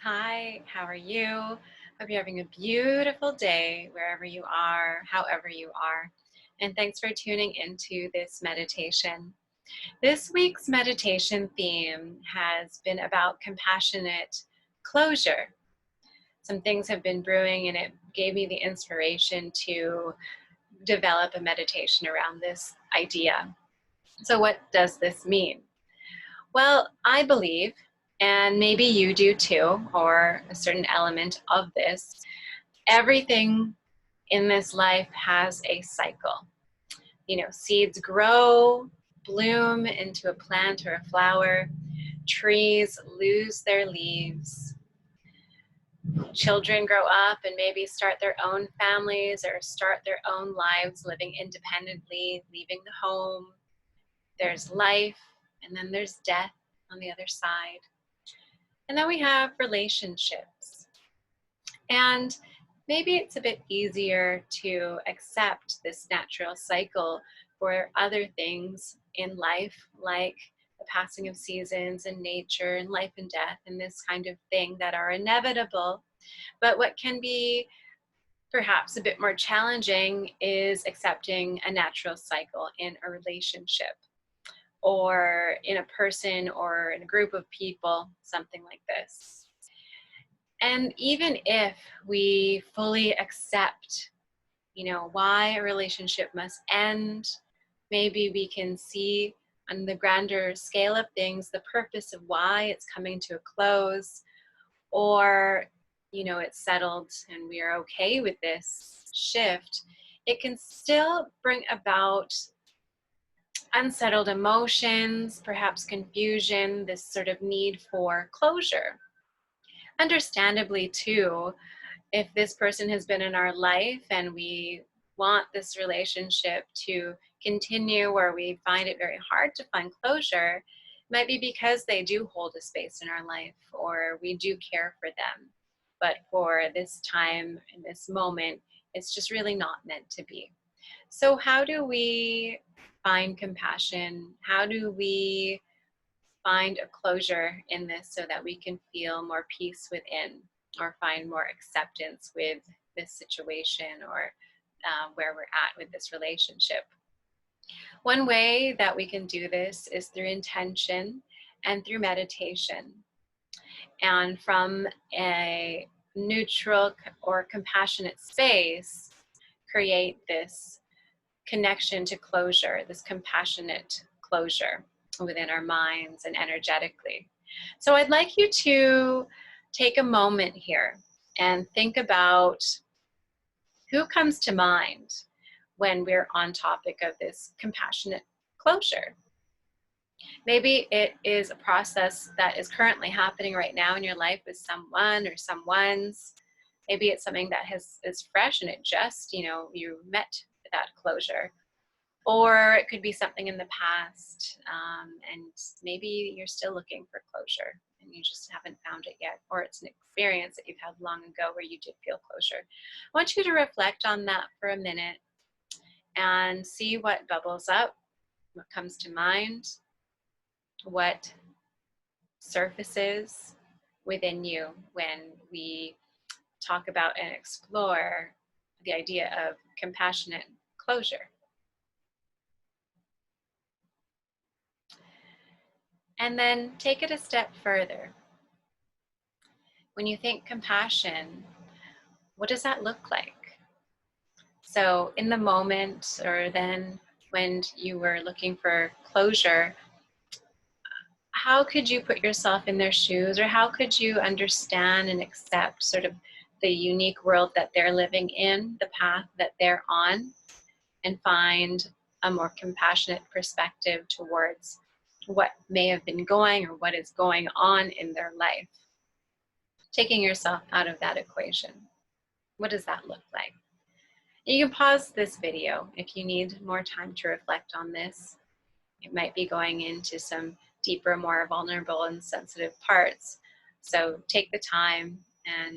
Hi, how are you? Hope you're having a beautiful day wherever you are, however you are. And thanks for tuning into this meditation. This week's meditation theme has been about compassionate closure. Some things have been brewing, and it gave me the inspiration to develop a meditation around this idea. So, what does this mean? Well, I believe, and maybe you do too, or a certain element of this, everything in this life has a cycle. Seeds grow, bloom into a plant or a flower, trees lose their leaves, children grow up and maybe start their own families or start their own lives living independently, leaving the home. There's life, and then there's death on the other side. And then we have relationships. And maybe it's a bit easier to accept this natural cycle for other things in life, like the passing of seasons and nature and life and death and this kind of thing that are inevitable. But what can be perhaps a bit more challenging is accepting a natural cycle in a relationship or in a person or in a group of people, something like this. And even if we fully accept, why a relationship must end, maybe we can see on the grander scale of things the purpose of why it's coming to a close, or, it's settled and we are okay with this shift, it can still bring about unsettled emotions, perhaps confusion, this sort of need for closure. Understandably, too, if this person has been in our life and we want this relationship to continue, or we find it very hard to find closure, it might be because they do hold a space in our life or we do care for them. But for this time, in this moment, it's just really not meant to be. So how do we find compassion? How do we find a closure in this so that we can feel more peace within, or find more acceptance with this situation, or where we're at with this relationship? One way that we can do this is through intention and through meditation. And from a neutral or compassionate space, create this connection to closure, this compassionate closure within our minds and energetically. So I'd like you to take a moment here and think about who comes to mind when we're on topic of this compassionate closure. Maybe it is a process that is currently happening right now in your life with someone or someone's. Maybe it's something that is fresh and it just, you met that closure. Or it could be something in the past, and maybe you're still looking for closure and you just haven't found it yet. Or it's an experience that you've had long ago where you did feel closure. I want you to reflect on that for a minute and see what bubbles up, what comes to mind, what surfaces within you when we talk about and explore the idea of compassionate closure. And then take it a step further. When you think compassion, what does that look like? So in the moment, or then when you were looking for closure, how could you put yourself in their shoes, or how could you understand and accept sort of the unique world that they're living in, the path that they're on, and find a more compassionate perspective towards what may have been going or what is going on in their life? Taking yourself out of that equation. What does that look like? You can pause this video if you need more time to reflect on this. It might be going into some deeper, more vulnerable and sensitive parts. So take the time and,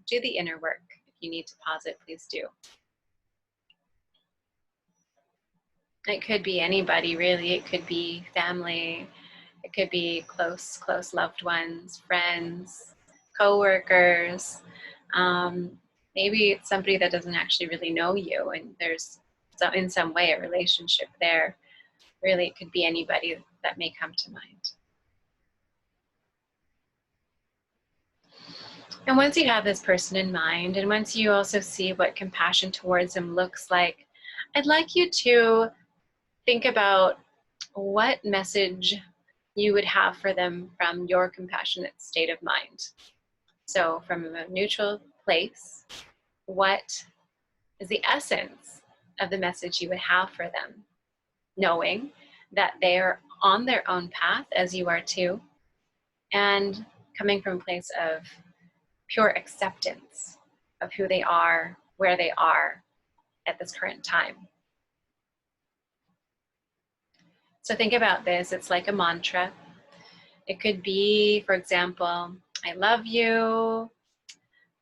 do the inner work. If you need to pause it, please do. It could be anybody, really. It could be family. It could be close loved ones, friends, coworkers. Maybe it's somebody that doesn't actually really know you, and there's in some way a relationship there. Really, it could be anybody that may come to mind. And once you have this person in mind, and once you also see what compassion towards them looks like, I'd like you to think about what message you would have for them from your compassionate state of mind. So from a neutral place, what is the essence of the message you would have for them, knowing that they are on their own path as you are too, and coming from a place of pure acceptance of who they are, where they are at this current time. So think about this, it's like a mantra. It could be, for example, I love you,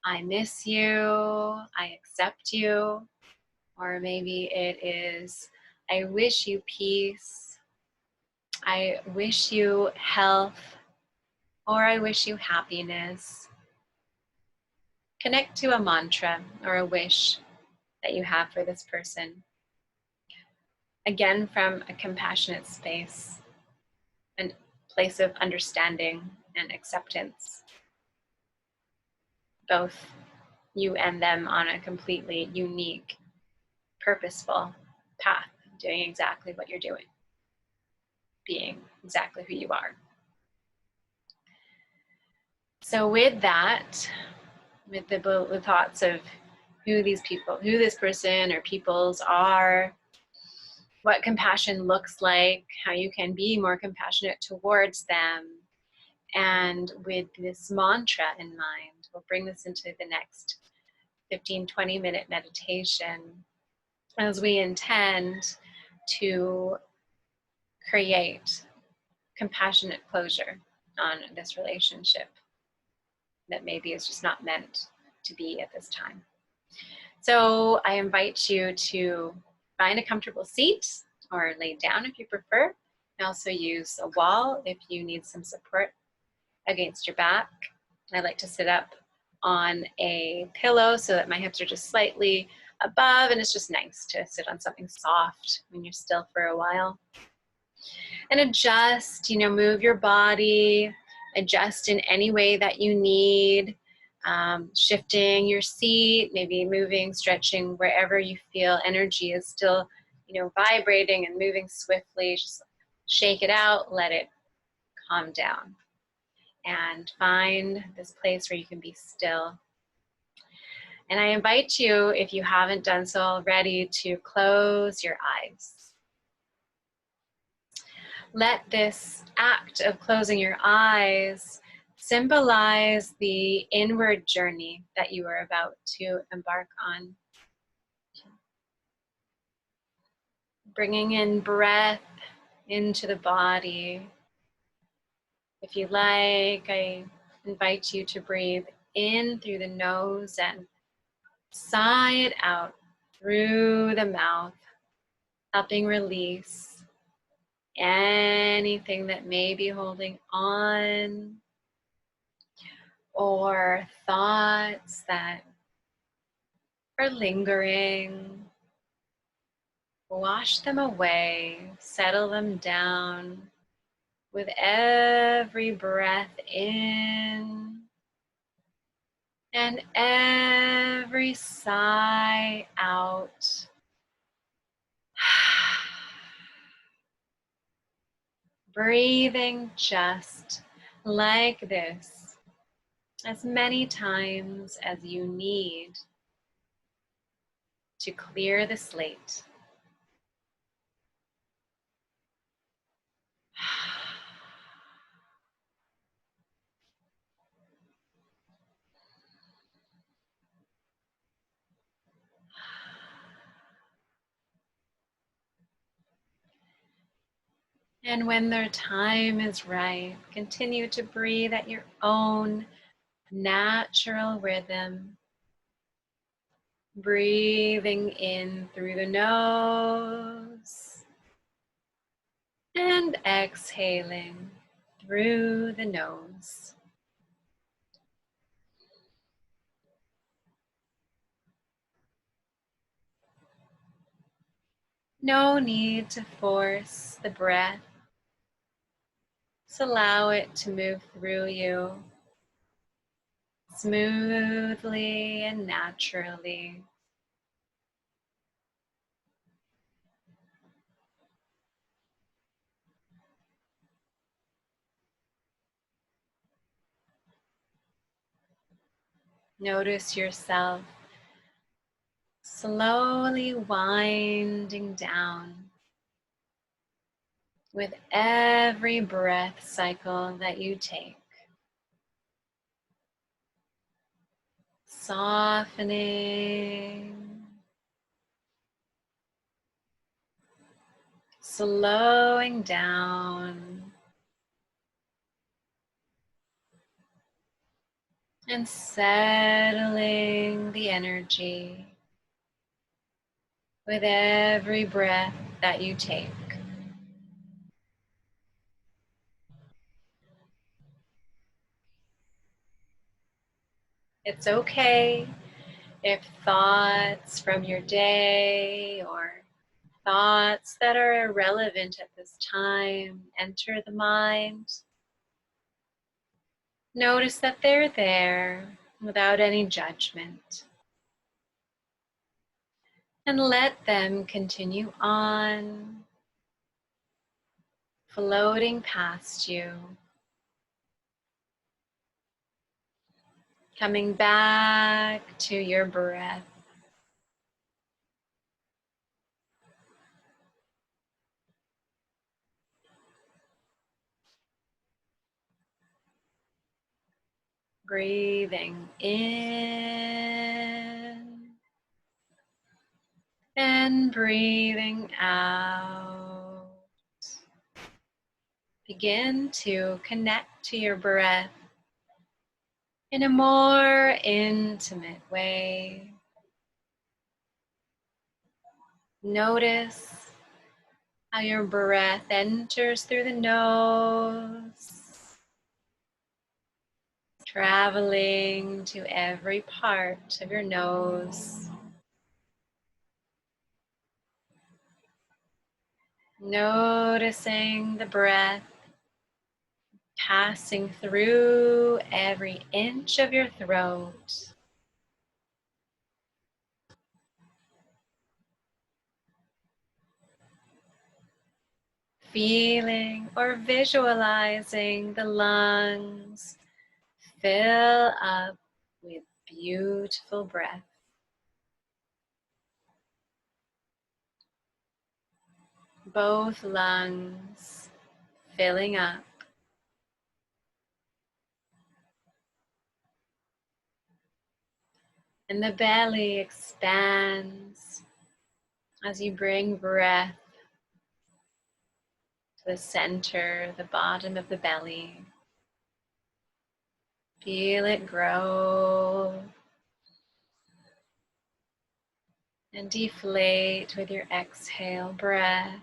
I miss you, I accept you. Or maybe it is, I wish you peace, I wish you health, or I wish you happiness. Connect to a mantra or a wish that you have for this person. Again, from a compassionate space, a place of understanding and acceptance. Both you and them on a completely unique, purposeful path, doing exactly what you're doing, being exactly who you are. So with that, with the thoughts of who these people, who this person or peoples are, what compassion looks like, how you can be more compassionate towards them, and with this mantra in mind, we'll bring this into the next 15-20 minute meditation as we intend to create compassionate closure on this relationship that maybe is just not meant to be at this time. So I invite you to find a comfortable seat or lay down if you prefer. And also use a wall if you need some support against your back. I like to sit up on a pillow so that my hips are just slightly above, and it's just nice to sit on something soft when you're still for a while. And adjust, move your body, adjust in any way that you need, shifting your seat, maybe moving, stretching wherever you feel energy is still, vibrating and moving swiftly. Just shake it out, let it calm down, and find this place where you can be still. And I invite you, if you haven't done so already, to close your eyes. Let this act of closing your eyes symbolize the inward journey that you are about to embark on. Bringing in breath into the body. If you like, I invite you to breathe in through the nose and sigh it out through the mouth, helping release anything that may be holding on, or thoughts that are lingering. Wash them away, settle them down with every breath in and every sigh out. Breathing just like this as many times as you need to clear the slate. And when their time is right, continue to breathe at your own natural rhythm. Breathing in through the nose and exhaling through the nose. No need to force the breath. Just allow it to move through you smoothly and naturally. Notice yourself slowly winding down with every breath cycle that you take. Softening, slowing down, and settling the energy with every breath that you take. It's okay if thoughts from your day or thoughts that are irrelevant at this time enter the mind. Notice that they're there without any judgment. And let them continue on, floating past you, coming back to your breath. Breathing in and breathing out. Begin to connect to your breath in a more intimate way. Notice how your breath enters through the nose, traveling to every part of your nose. Noticing the breath passing through every inch of your throat. Feeling or visualizing the lungs fill up with beautiful breath. Both lungs filling up. And the belly expands as you bring breath to the center, the bottom of the belly. Feel it grow and deflate with your exhale breath.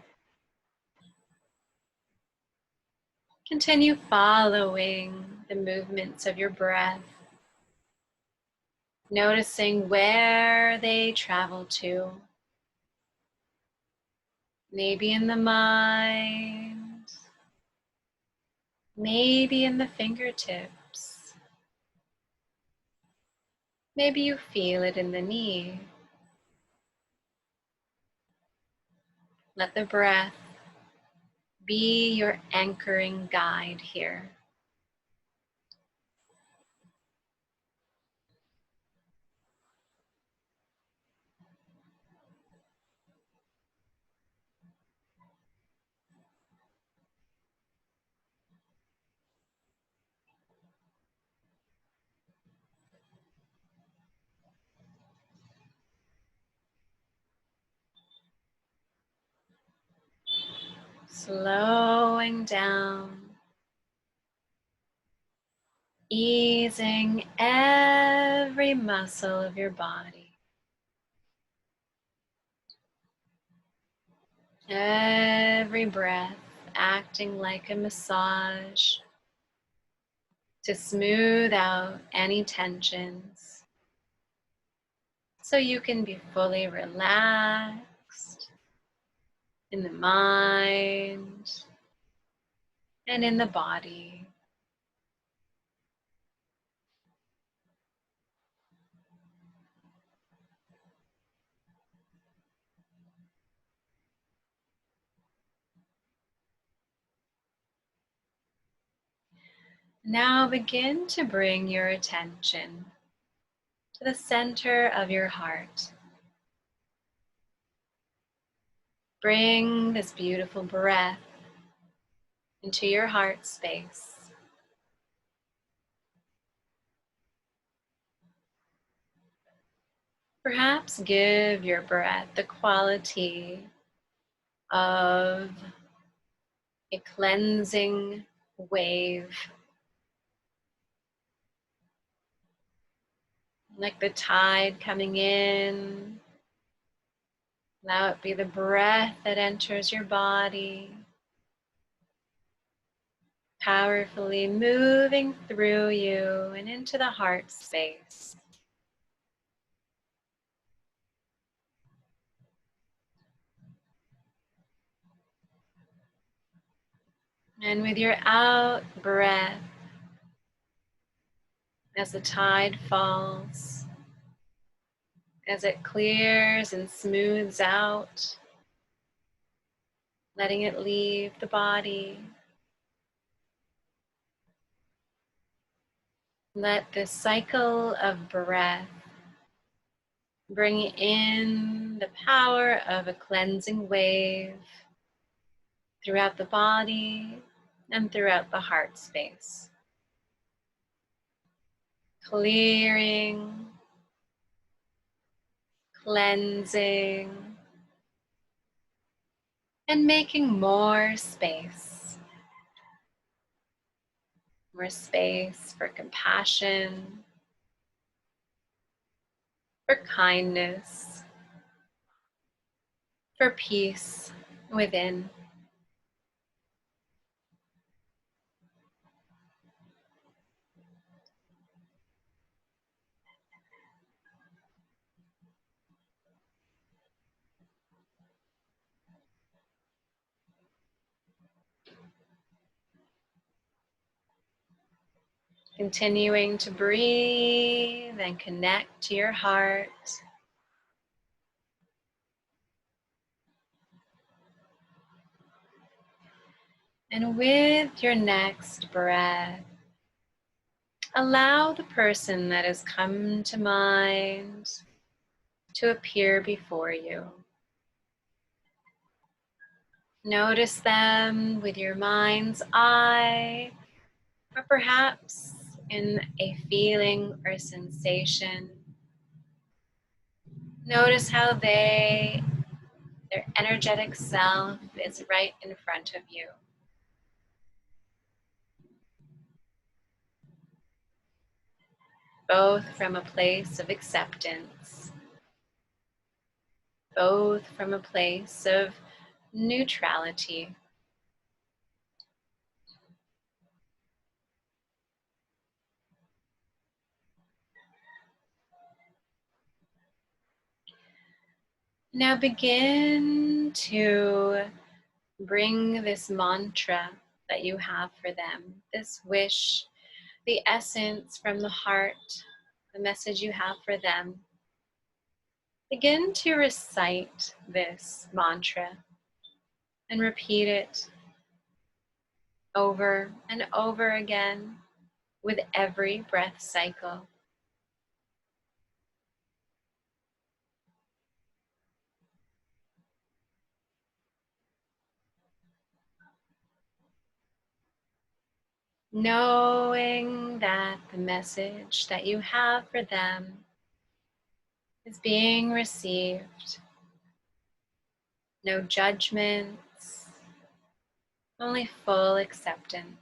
Continue following the movements of your breath, noticing where they travel to. Maybe in the mind, maybe in the fingertips. Maybe you feel it in the knee. Let the breath be your anchoring guide here. Slowing down, easing every muscle of your body. Every breath acting like a massage to smooth out any tensions so you can be fully relaxed in the mind, and in the body. Now begin to bring your attention to the center of your heart. Bring this beautiful breath into your heart space. Perhaps give your breath the quality of a cleansing wave, like the tide coming in. Allow it be the breath that enters your body, powerfully moving through you and into the heart space. And with your out breath, as the tide falls, as it clears and smooths out, letting it leave the body. Let this cycle of breath bring in the power of a cleansing wave throughout the body and throughout the heart space. Clearing, cleansing, and making more space. More space for compassion, for kindness, for peace within. Continuing to breathe and connect to your heart. And with your next breath, allow the person that has come to mind to appear before you. Notice them with your mind's eye, or perhaps in a feeling or sensation. Notice how their energetic self is right in front of you. Both from a place of acceptance, both from a place of neutrality. Now begin to bring this mantra that you have for them, this wish, the essence from the heart, the message you have for them. Begin to recite this mantra and repeat it over and over again with every breath cycle. Knowing that the message that you have for them is being received. No judgments, only full acceptance.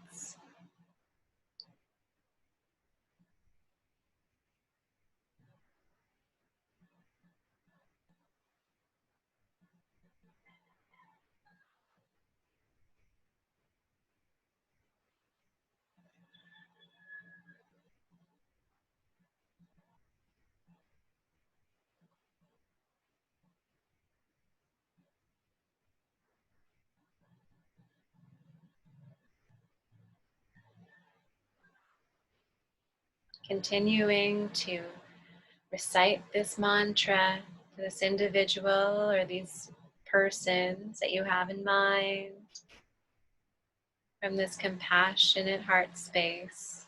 Continuing to recite this mantra to this individual or these persons that you have in mind from this compassionate heart space.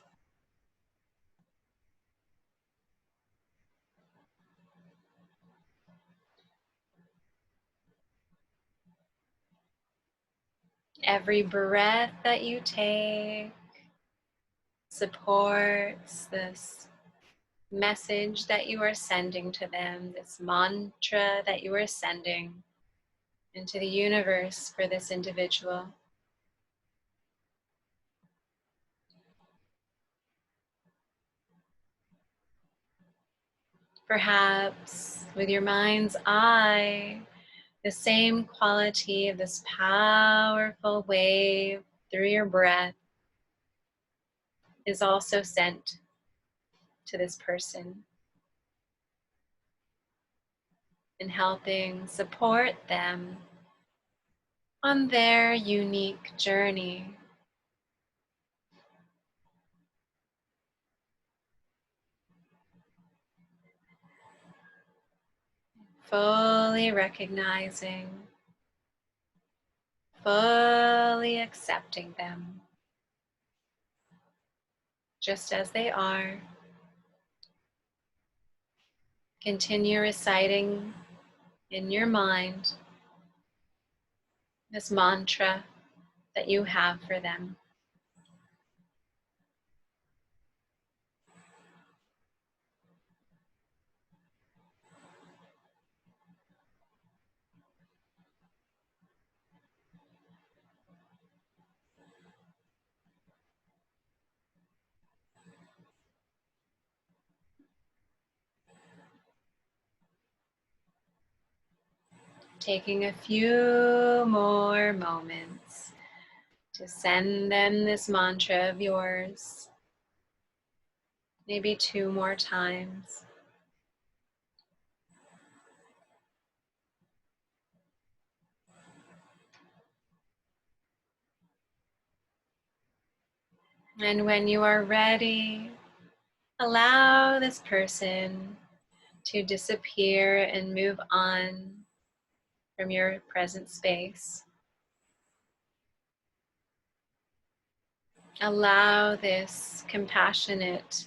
Every breath that you take supports this message that you are sending to them, this mantra that you are sending into the universe for this individual. Perhaps with your mind's eye, the same quality of this powerful wave through your breath is also sent to this person and helping support them on their unique journey. Fully recognizing, fully accepting them just as they are. Continue reciting in your mind this mantra that you have for them. Taking a few more moments to send them this mantra of yours, maybe 2 more times. And when you are ready, allow this person to disappear and move on from your present space. Allow this compassionate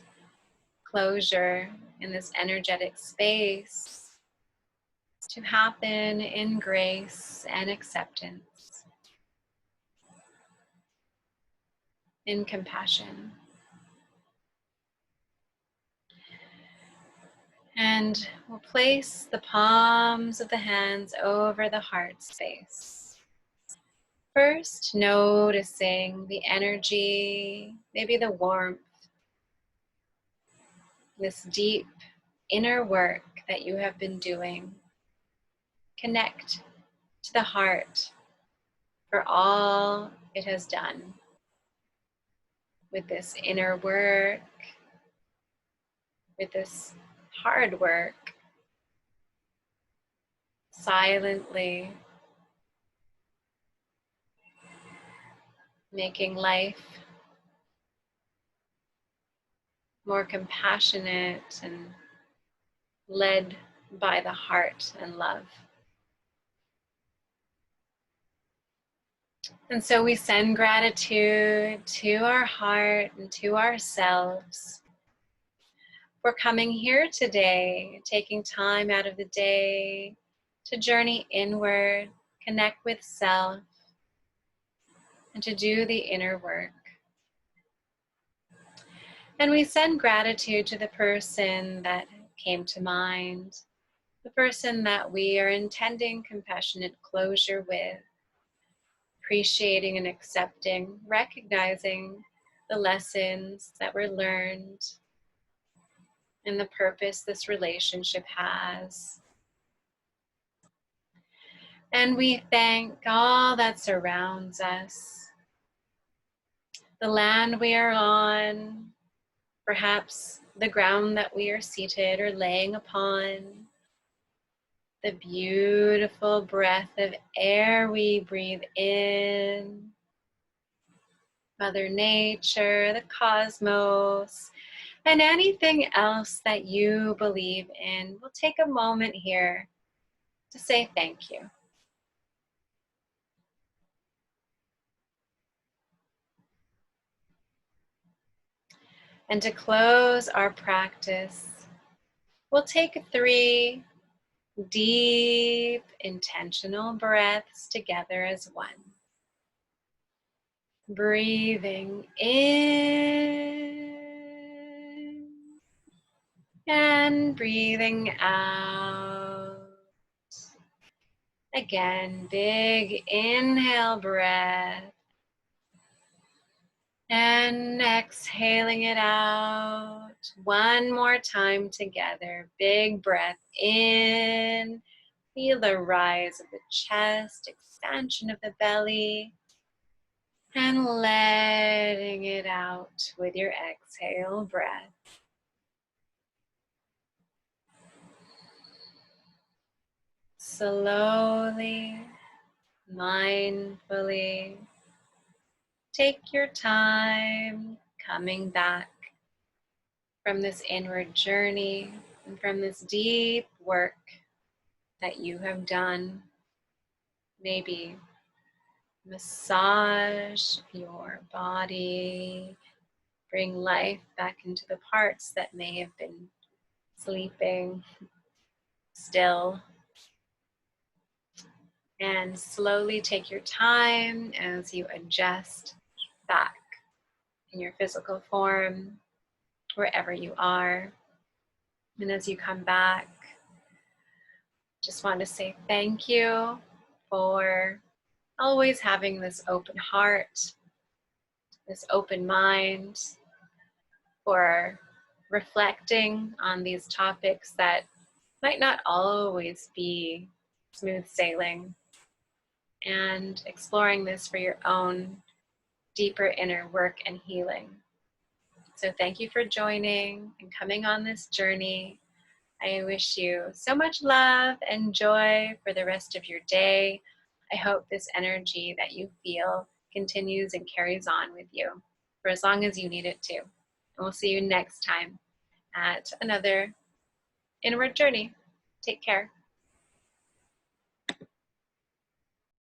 closure in this energetic space to happen in grace and acceptance, in compassion. And we'll place the palms of the hands over the heart space. First, noticing the energy, maybe the warmth, this deep inner work that you have been doing. Connect to the heart for all it has done with this inner work, with this hard work, silently making life more compassionate and led by the heart and love. And so we send gratitude to our heart and to ourselves for coming here today, taking time out of the day to journey inward, connect with self, and to do the inner work. And we send gratitude to the person that came to mind, the person that we are intending compassionate closure with, appreciating and accepting, recognizing the lessons that were learned and the purpose this relationship has. And we thank all that surrounds us, the land we are on, perhaps the ground that we are seated or laying upon, the beautiful breath of air we breathe in, Mother Nature, the cosmos, and anything else that you believe in. We'll take a moment here to say thank you. And to close our practice, we'll take 3 deep, intentional breaths together as one. Breathing in and breathing out. Again, big inhale breath. And exhaling it out. One more time together. Big breath in. Feel the rise of the chest, expansion of the belly. And letting it out with your exhale breath. Slowly, mindfully, take your time coming back from this inward journey and from this deep work that you have done. Maybe massage your body, bring life back into the parts that may have been sleeping still. And slowly take your time as you adjust back in your physical form, wherever you are. And as you come back, just want to say thank you for always having this open heart, this open mind, for reflecting on these topics that might not always be smooth sailing, and exploring this for your own deeper inner work and healing. So thank you for joining and coming on this journey. I wish you so much love and joy for the rest of your day. I hope this energy that you feel continues and carries on with you for as long as you need it to. And we'll see you next time at another inward journey. Take care.